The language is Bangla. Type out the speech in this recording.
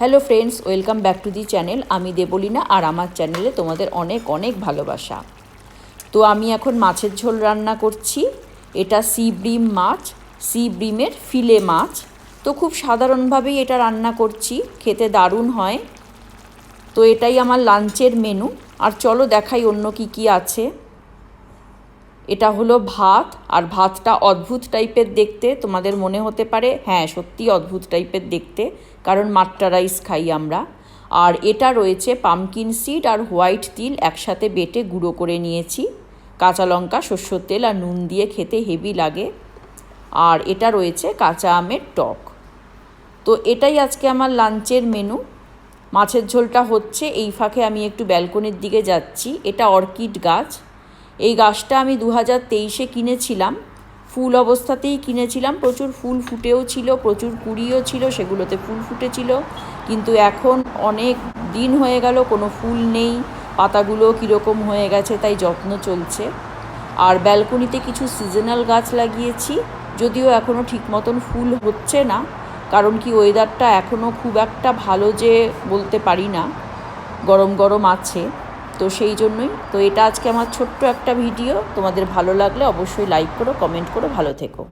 Hello friends, welcome back to the channel. আমি দেবলীনা, আর আমার চ্যানেলে তোমাদের অনেক অনেক ভালোবাসা। তো আমি এখন মাছের ঝোল রান্না করছি। এটা সি ব্রিম মাছ, সি ব্রিমের ফিলে মাছ। তো খুব সাধারণভাবেই এটা রান্না করছি, খেতে দারুণ হয়। তো এটাই আমার লাঞ্চের মেনু। আর চলো দেখাই অন্য কি কি আছে। এটা হলো ভাত, আর ভাতটা অদ্ভুত টাইপের দেখতে। তোমাদের মনে হতে পারে হ্যাঁ সত্যি অদ্ভুত টাইপের দেখতে, কারণ মাট্টা রাইস খাই আমরা। আর এটা রয়েছে পামকিন সিড আর হোয়াইট তিল একসাথে বেটে গুঁড়ো করে নিয়েছি। কাঁচা লঙ্কা, সর্ষের তেল আর নুন দিয়ে খেতে হেভি লাগে। আর এটা রয়েছে কাঁচা আমের টক। তো এটাই আজকে আমার লাঞ্চের মেনু। মাছের ঝোলটা হচ্ছে, এই ফাঁকে আমি একটু ব্যালকনির দিকে যাচ্ছি। এটা অর্কিড গাছ। এই গাছটা আমি 2023-এ কিনেছিলাম। ফুল অবস্থাতেই কিনেছিলাম। প্রচুর ফুল ফুটেও ছিল, প্রচুর কুড়িও ছিল, সেগুলোতে ফুল ফুটেছিল। কিন্তু এখন অনেক দিন হয়ে গেল কোনো ফুল নেই, পাতাগুলো কীরকম হয়ে গেছে, তাই যত্ন চলছে। আর ব্যালকনিতে কিছু সিজনাল গাছ লাগিয়েছি, যদিও এখনও ঠিক মতন ফুল হচ্ছে না, কারণ কি ওয়েদারটা এখনও খুব একটা ভালো যে বলতে পারি না, গরম গরম আছে। তো সেই জন্যই তো এটা আজকে আমার ছোট্ট একটা ভিডিও। তোমাদের ভালো লাগলে অবশ্যই লাইক করো, কমেন্ট করো, ভালো থেকো।